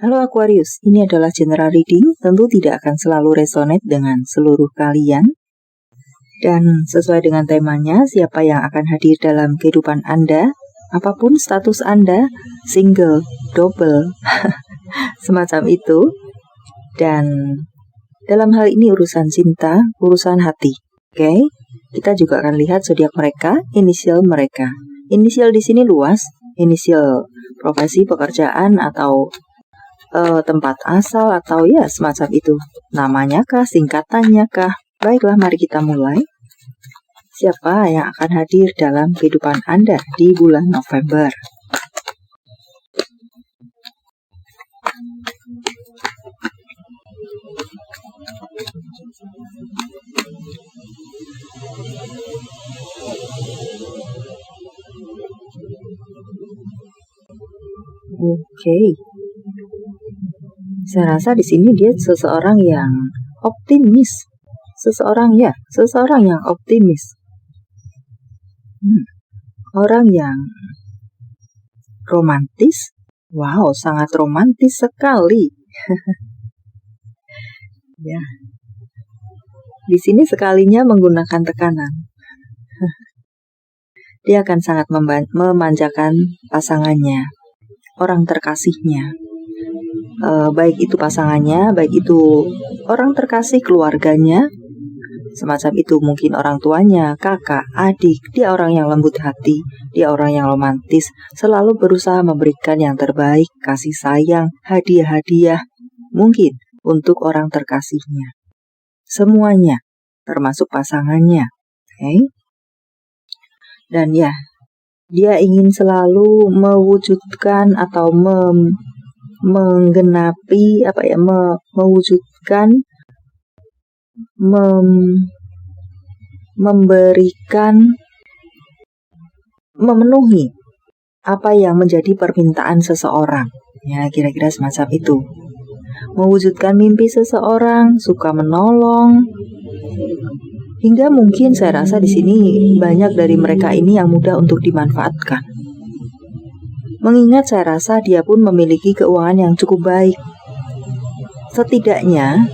Halo Aquarius, ini adalah general reading, tentu tidak akan selalu resonate dengan seluruh kalian. Dan sesuai dengan temanya, siapa yang akan hadir dalam kehidupan Anda, apapun status Anda, single, double, semacam itu. Dan dalam hal ini urusan cinta, urusan hati. Oke, kita juga akan lihat zodiak mereka, inisial mereka. Inisial di sini luas, inisial profesi, pekerjaan, atau tempat asal, atau ya semacam itu. Namanya kah, singkatannya kah? Baiklah, mari kita mulai. Siapa yang akan hadir dalam kehidupan Anda di bulan November? Oke. Saya rasa di sini dia seseorang yang optimis. Seseorang yang optimis. Orang yang romantis. Wow, sangat romantis sekali. Ya. Di sini sekalinya menggunakan tekanan. Dia akan sangat memanjakan pasangannya, orang terkasihnya. Baik itu pasangannya, baik itu orang terkasih, keluarganya, semacam itu, mungkin orang tuanya, kakak, adik. Dia orang yang lembut hati, dia orang yang romantis, selalu berusaha memberikan yang terbaik, kasih sayang, hadiah-hadiah, mungkin untuk orang terkasihnya. Semuanya, termasuk pasangannya. Okay? Dan ya, dia ingin selalu mewujudkan atau menggenapi, mewujudkan, memberikan, memenuhi apa yang menjadi permintaan seseorang. Ya, kira-kira semacam itu. Mewujudkan mimpi seseorang, suka menolong, hingga mungkin saya rasa di sini banyak dari mereka ini yang mudah untuk dimanfaatkan. Mengingat saya rasa dia pun memiliki keuangan yang cukup baik. Setidaknya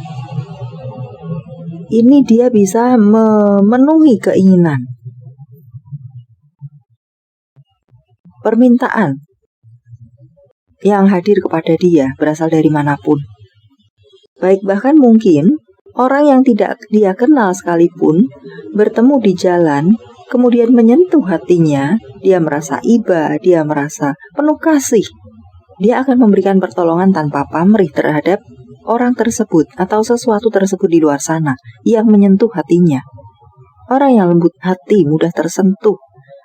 ini dia bisa memenuhi keinginan, permintaan yang hadir kepada dia berasal dari manapun. Baik, bahkan mungkin orang yang tidak dia kenal sekalipun bertemu di jalan, kemudian menyentuh hatinya, dia merasa iba, dia merasa penuh kasih. Dia akan memberikan pertolongan tanpa pamrih terhadap orang tersebut atau sesuatu tersebut di luar sana yang menyentuh hatinya. Orang yang lembut hati, mudah tersentuh,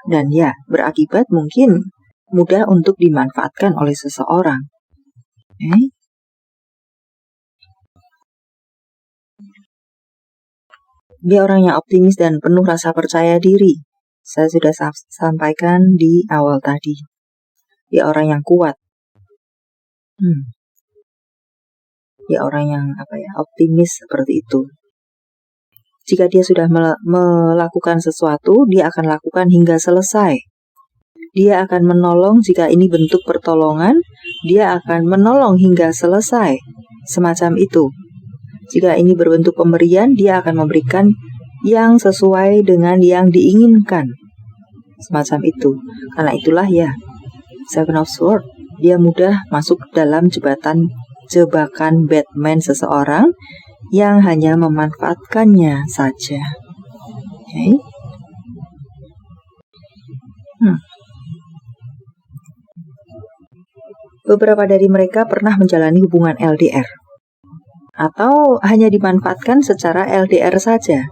dan ya, berakibat mungkin mudah untuk dimanfaatkan oleh seseorang. Okay? Dia orang yang optimis dan penuh rasa percaya diri. Saya sudah sampaikan di awal tadi. Dia orang yang kuat. Dia orang yang optimis seperti itu. Jika dia sudah melakukan sesuatu, dia akan lakukan hingga selesai. Dia akan menolong jika ini bentuk pertolongan, dia akan menolong hingga selesai. Semacam itu. Jika ini berbentuk pemberian, dia akan memberikan yang sesuai dengan yang diinginkan. Semacam itu. Karena itulah ya, Seven of Swords, dia mudah masuk dalam jebakan Batman seseorang yang hanya memanfaatkannya saja. Okay? Beberapa dari mereka pernah menjalani hubungan LDR. Atau hanya dimanfaatkan secara LDR saja.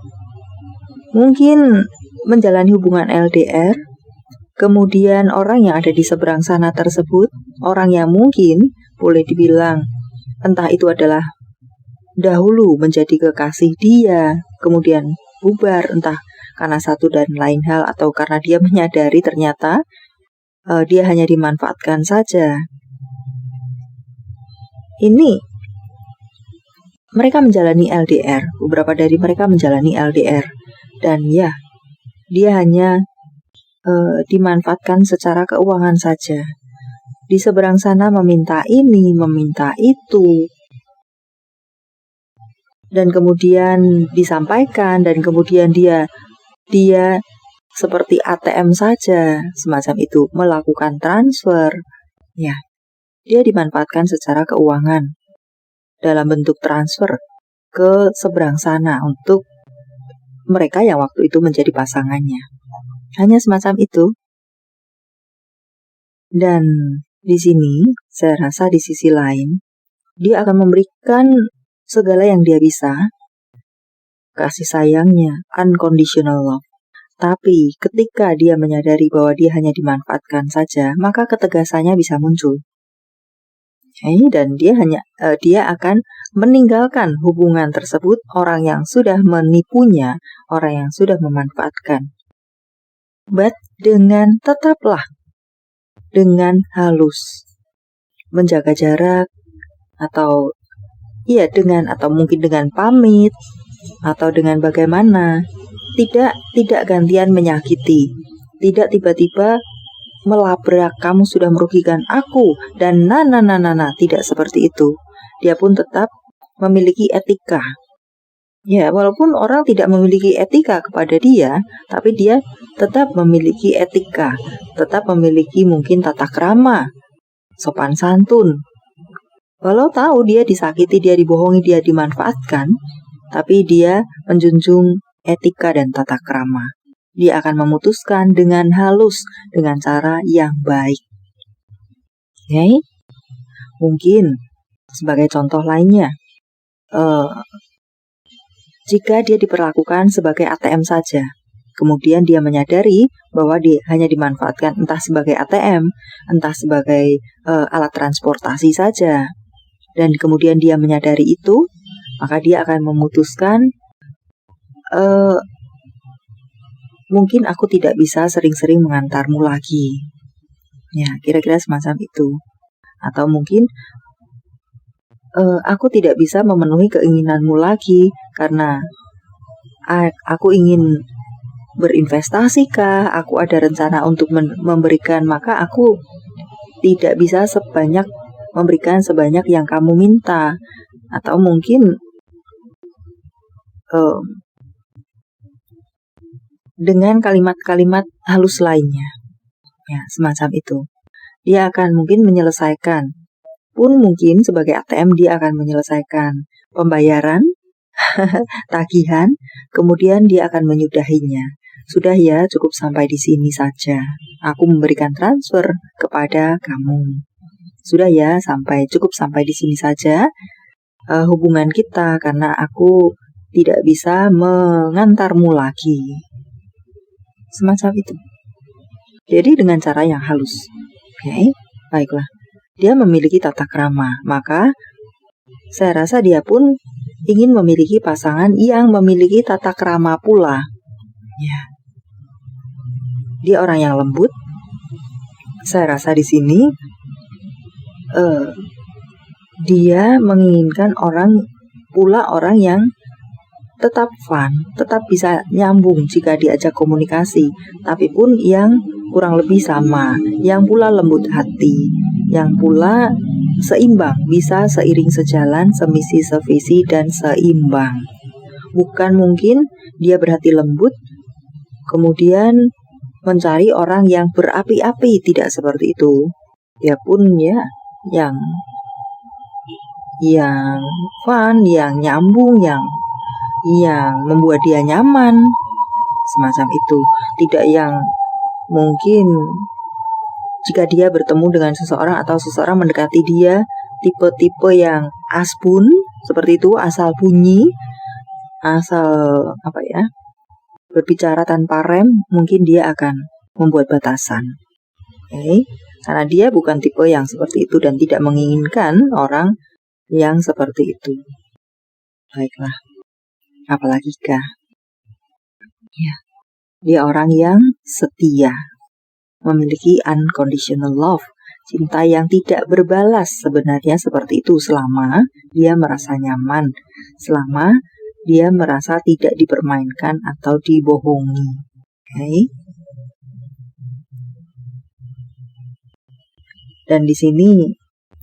Mungkin menjalani hubungan LDR, kemudian orang yang ada di seberang sana tersebut, orang yang mungkin boleh dibilang entah itu adalah dahulu menjadi kekasih dia, kemudian bubar entah karena satu dan lain hal atau karena dia menyadari ternyata dia hanya dimanfaatkan saja. Ini mereka menjalani LDR, beberapa dari mereka menjalani LDR, dan ya, dia hanya dimanfaatkan secara keuangan saja. di seberang sana meminta ini, meminta itu, dan kemudian disampaikan, dan kemudian dia seperti ATM saja, semacam itu, melakukan transfer. Ya, dia dimanfaatkan secara keuangan dalam bentuk transfer ke seberang sana untuk mereka yang waktu itu menjadi pasangannya. Hanya semacam itu. Dan di sini, saya rasa di sisi lain, dia akan memberikan segala yang dia bisa, kasih sayangnya, unconditional love. Tapi ketika dia menyadari bahwa dia hanya dimanfaatkan saja, maka ketegasannya bisa muncul. Dan dia akan meninggalkan hubungan tersebut, orang yang sudah menipunya, orang yang sudah memanfaatkan. But tetaplah dengan halus, menjaga jarak, atau mungkin dengan pamit, atau dengan bagaimana, tidak gantian menyakiti, tidak tiba-tiba melabrak, kamu sudah merugikan aku, dan tidak seperti itu. Dia pun tetap memiliki etika. Ya, walaupun orang tidak memiliki etika kepada dia, tapi dia tetap memiliki etika, tetap memiliki mungkin tata krama, sopan santun. Walau tahu dia disakiti, dia dibohongi, dia dimanfaatkan, tapi dia menjunjung etika dan tata krama. Dia akan memutuskan dengan halus, dengan cara yang baik. Mungkin sebagai contoh lainnya, jika dia diperlakukan sebagai ATM saja, kemudian dia menyadari bahwa dia hanya dimanfaatkan entah sebagai ATM, entah sebagai alat transportasi saja, dan kemudian dia menyadari itu, maka dia akan memutuskan, mungkin aku tidak bisa sering-sering mengantarmu lagi. Ya, kira-kira semacam itu. Atau mungkin aku tidak bisa memenuhi keinginanmu lagi karena aku ingin berinvestasi kah, aku ada rencana untuk memberikan, maka aku tidak bisa memberikan sebanyak yang kamu minta. Atau mungkin dengan kalimat-kalimat halus lainnya, ya, semacam itu. Dia akan mungkin menyelesaikan, pun mungkin sebagai ATM dia akan menyelesaikan pembayaran, tagihan, kemudian dia akan menyudahinya. Sudah ya, cukup sampai di sini saja. Aku memberikan transfer kepada kamu. Sudah ya, cukup sampai di sini saja hubungan kita, karena aku tidak bisa mengantarmu lagi. Semacam itu. Jadi dengan cara yang halus. Baiklah. Dia memiliki tata krama, maka saya rasa dia pun ingin memiliki pasangan yang memiliki tata krama pula. Ya. Dia orang yang lembut. Saya rasa di sini dia menginginkan orang yang tetap fun, tetap bisa nyambung jika diajak komunikasi, tapi pun yang kurang lebih sama, yang pula lembut hati, yang pula seimbang, bisa seiring sejalan, semisi sevisi dan seimbang. Bukan mungkin dia berhati lembut, kemudian mencari orang yang berapi-api, tidak seperti itu. Dia pun ya yang fun, yang nyambung, yang membuat dia nyaman, semacam itu. Tidak yang mungkin jika dia bertemu dengan seseorang atau seseorang mendekati dia, tipe-tipe yang asbun, seperti itu, asal bunyi, asal berbicara tanpa rem, mungkin dia akan membuat batasan. Karena dia bukan tipe yang seperti itu dan tidak menginginkan orang yang seperti itu. Baiklah. Apalagi kah? Ya, dia orang yang setia, memiliki unconditional love, cinta yang tidak berbalas. Sebenarnya seperti itu selama dia merasa nyaman, selama dia merasa tidak dipermainkan atau dibohongi. Dan di sini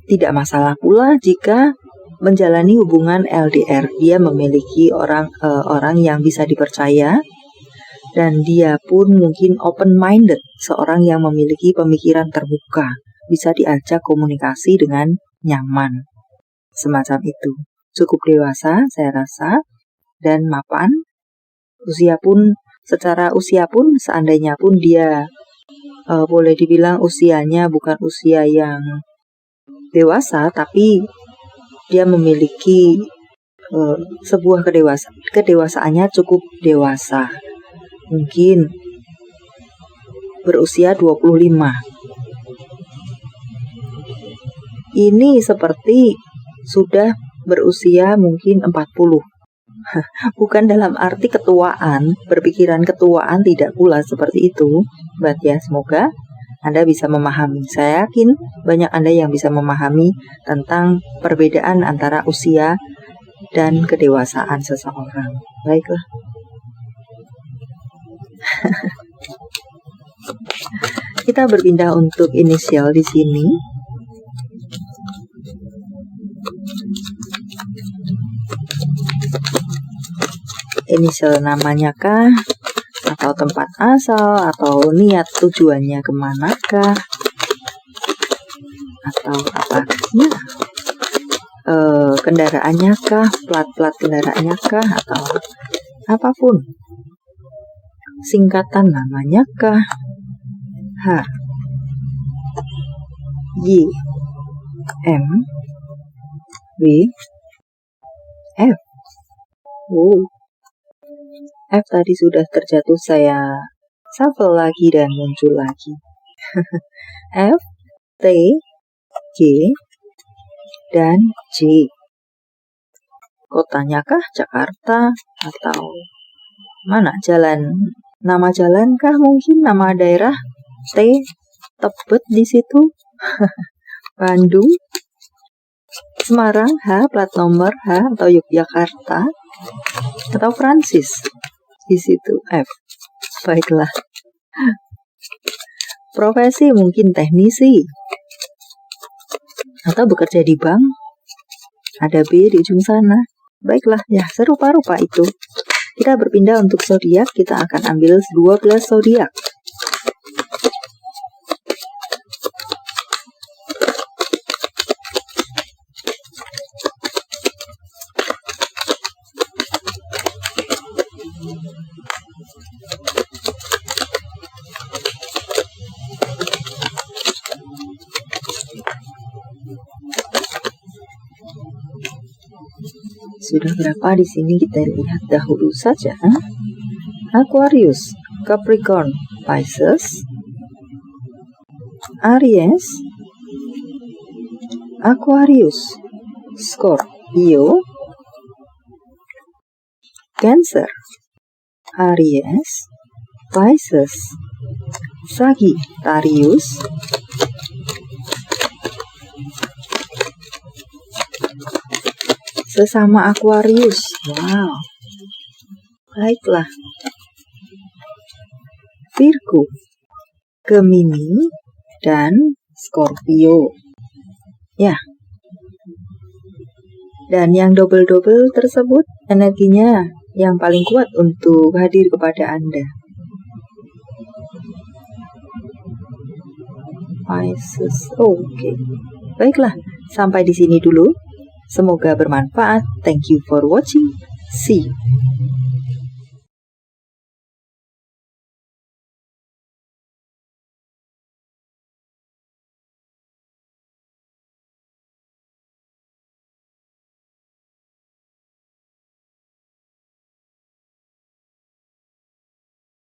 tidak masalah pula jika menjalani hubungan LDR. Dia memiliki orang yang bisa dipercaya, dan dia pun mungkin open-minded, seorang yang memiliki pemikiran terbuka, bisa diajak komunikasi dengan nyaman. Semacam itu. Cukup dewasa, saya rasa, dan mapan. Secara usia pun, seandainya pun dia boleh dibilang usianya bukan usia yang dewasa, tapi dia memiliki sebuah kedewasaannya cukup dewasa. Mungkin berusia 25. Ini seperti sudah berusia mungkin 40. Bukan dalam arti ketuaan, berpikiran ketuaan, tidak pula seperti itu. But ya, semoga Anda bisa memahami. Saya yakin banyak Anda yang bisa memahami tentang perbedaan antara usia dan kedewasaan seseorang. Baiklah. Kita berpindah untuk inisial di sini. Inisial namanya kah? Atau tempat asal? Atau niat tujuannya kemanakah? Atau apa? Ya. Kendaraannya kah? Plat kendaraannya kah? Atau apapun. Singkatan namanya kah? H, Y, M, W, F. F tadi sudah terjatuh, saya shuffle lagi dan muncul lagi. F, T, G, dan J. Kotanya kah Jakarta atau mana? Nama jalan kah mungkin? Nama daerah? T, Tebet di situ. Bandung. Semarang, H, plat nomor H, atau Yogyakarta, atau Francis di situ, F. Baiklah. Profesi mungkin teknisi, atau bekerja di bank, ada B di ujung sana. Baiklah, ya serupa-rupa itu. Kita berpindah untuk zodiak, kita akan ambil 12 zodiak. Sudah berapa di sini, kita lihat dahulu saja. Aquarius, Capricorn, Pisces, Aries, Aquarius, Scorpio, Cancer, Aries, Pisces, Sagittarius, sesama Aquarius. Wow. Baiklah. Virgo, Gemini, dan Scorpio. Ya. Dan yang double-double tersebut energinya yang paling kuat untuk hadir kepada Anda. Pisces. Oke. Baiklah, sampai di sini dulu. Semoga bermanfaat. Thank you for watching. See you.